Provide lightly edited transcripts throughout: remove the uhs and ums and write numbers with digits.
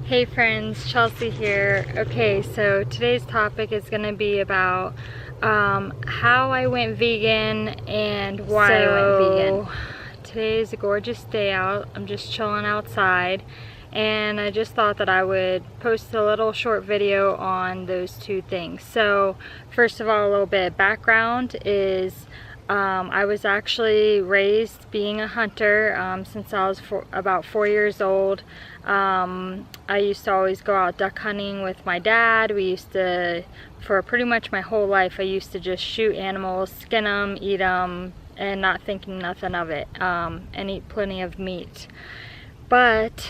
Hey friends, Chelsea here. Okay, so today's topic is going to be about how I went vegan and why I went vegan. Today is a gorgeous day out. I'm just chilling outside, and I just thought that I would post a little short video on those two things. So first of all, a little bit of background is I was actually raised being a hunter since I was about 4 years old. I used to always go out duck hunting with my dad. We used to, for pretty much my whole life, I used to just shoot animals, skin them, eat them, and not thinking nothing of it, and eat plenty of meat. But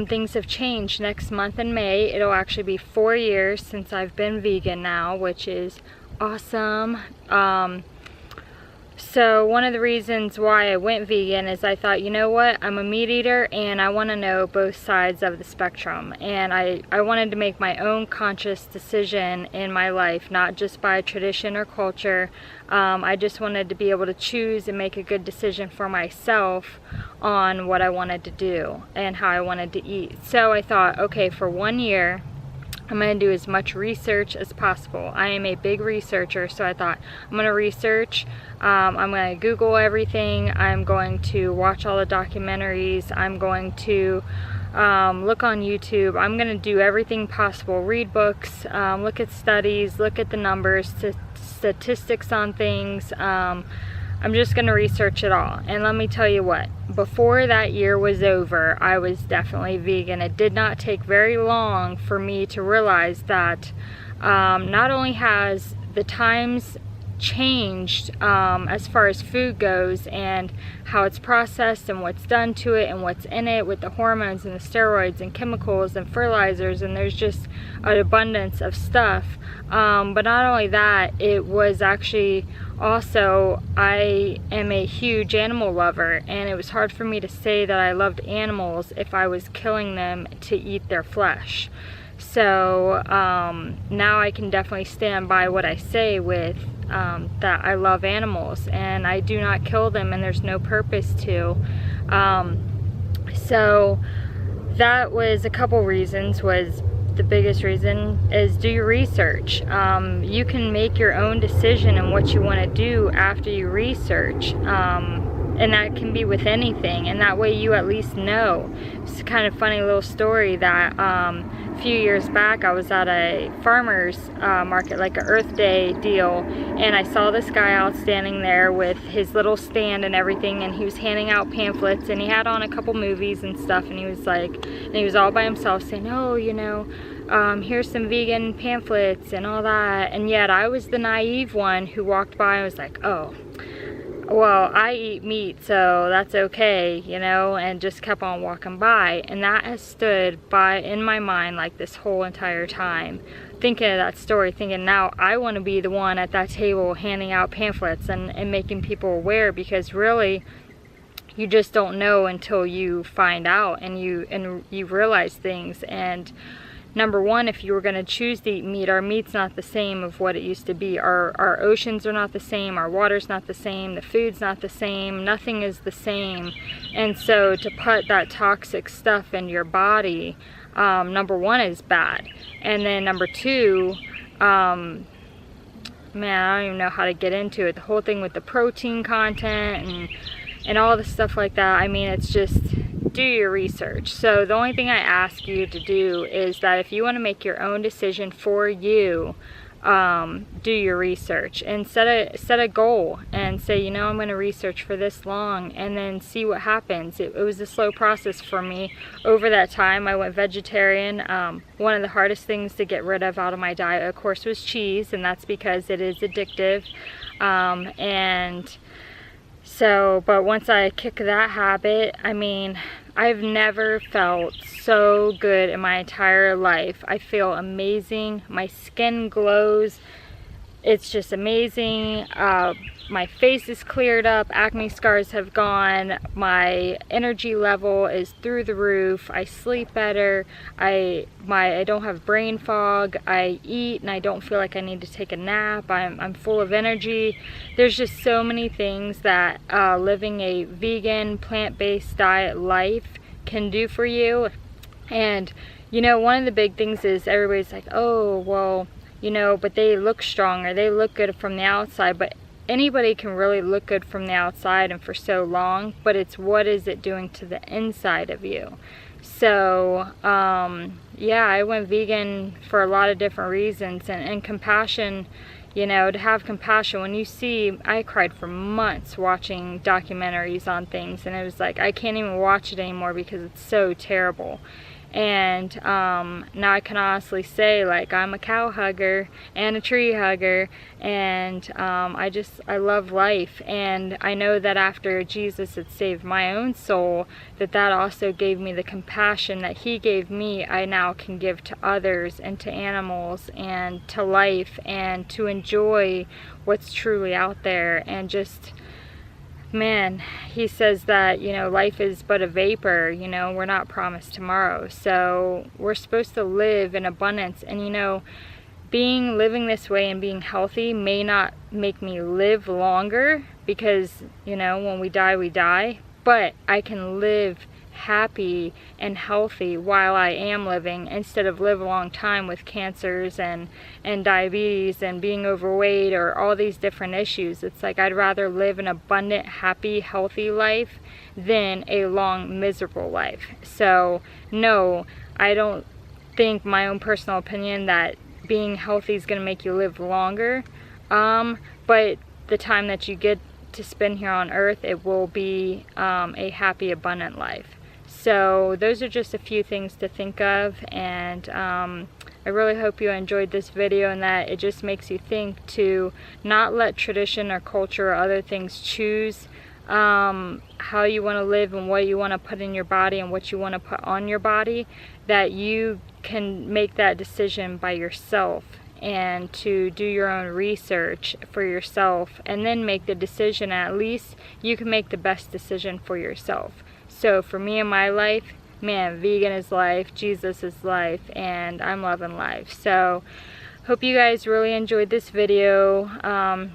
things have changed. Next month in May, it'll actually be 4 years since I've been vegan now, which is awesome. So one of the reasons why I went vegan is I thought, you know what, I'm a meat eater and I want to know both sides of the spectrum, and I wanted to make my own conscious decision in my life, not just by tradition or culture. I just wanted to be able to choose and make a good decision for myself on what I wanted to do and how I wanted to eat. So I thought, okay, for 1 year I'm going to do as much research as possible. I am a big researcher, so I thought I'm going to research. I'm going to Google everything. I'm going to watch all the documentaries. I'm going to look on YouTube. I'm going to do everything possible. Read books, look at studies, look at the numbers, statistics on things. I'm just going to research it all. And let me tell you what, before that year was over, I was definitely vegan. It did not take very long for me to realize that not only has the times changed as far as food goes and how it's processed and what's done to it and what's in it with the hormones and the steroids and chemicals and fertilizers, and there's just an abundance of stuff. But not only that, it was actually also, I am a huge animal lover, and it was hard for me to say that I loved animals if I was killing them to eat their flesh. So now I can definitely stand by what I say with that I love animals and I do not kill them, and there's no purpose to. So that was a couple reasons. Was the biggest reason is do your research. You can make your own decision on what you want to do after you research, and that can be with anything, and that way you at least know. It's a kind of funny little story that a few years back I was at a farmer's market, like a Earth Day deal, and I saw this guy out standing there with his little stand and everything, and he was handing out pamphlets, and he had on a couple movies and stuff, and he was like, and he was all by himself saying, oh, you know, here's some vegan pamphlets and all that. And yet I was the naive one who walked by and was like, oh, well, I eat meat, so that's okay, you know, and just kept on walking by. And that has stood by in my mind like this whole entire time, thinking of that story, thinking now I want to be the one at that table handing out pamphlets and making people aware, because really you just don't know until you find out and you realize things. And number one, if you were going to choose to eat meat, our meat's not the same of what it used to be. Our oceans are not the same, our water's not the same, the food's not the same, nothing is the same. And so to put that toxic stuff in your body, number one, is bad. And then number two, man, I don't even know how to get into it. The whole thing with the protein content and all the stuff like that, I mean, it's just, do your research. So the only thing I ask you to do is that if you want to make your own decision for you, do your research and set a goal and say, you know, I'm going to research for this long, and then see what happens. It was a slow process for me. Over that time I went vegetarian. One of the hardest things to get rid of out of my diet, of course, was cheese, and that's because it is addictive. And so, but once I kick that habit, I mean, I've never felt so good in my entire life. I feel amazing. My skin glows. It's just amazing. My face is cleared up. Acne scars have gone. My energy level is through the roof. I sleep better. I don't have brain fog. I eat and I don't feel like I need to take a nap. I'm full of energy. There's just so many things that living a vegan, plant-based diet life can do for you. And you know, one of the big things is everybody's like, oh well, you know, but they look strong or they look good from the outside. But anybody can really look good from the outside and for so long, but it's what is it doing to the inside of you. So yeah, I went vegan for a lot of different reasons, and compassion, you know, to have compassion. When you see, I cried for months watching documentaries on things, and it was like I can't even watch it anymore because it's so terrible. And now I can honestly say, like, I'm a cow hugger and a tree hugger, and I love life. And I know that after Jesus had saved my own soul, that also gave me the compassion that he gave me, I now can give to others and to animals and to life, and to enjoy what's truly out there. And just, man, he says that, you know, life is but a vapor, you know, we're not promised tomorrow. So we're supposed to live in abundance. And you know, living this way and being healthy may not make me live longer, because, you know, when we die, but I can live happy and healthy while I am living, instead of live a long time with cancers and diabetes and being overweight or all these different issues. It's like I'd rather live an abundant, happy, healthy life than a long, miserable life. So no, I don't think, my own personal opinion, that being healthy is going to make you live longer, but the time that you get to spend here on earth, it will be a happy, abundant life. So those are just a few things to think of, and I really hope you enjoyed this video, and that it just makes you think to not let tradition or culture or other things choose how you want to live and what you want to put in your body and what you want to put on your body. That you can make that decision by yourself, and to do your own research for yourself, and then make the decision. At least you can make the best decision for yourself. So for me in my life, man, vegan is life, Jesus is life, and I'm loving life. So hope you guys really enjoyed this video.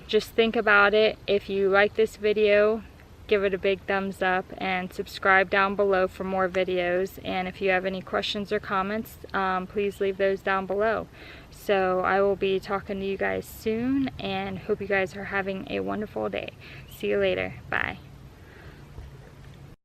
Just think about it. If you like this video, give it a big thumbs up, and subscribe down below for more videos. And if you have any questions or comments, please leave those down below. So I will be talking to you guys soon, and hope you guys are having a wonderful day. See you later. Bye.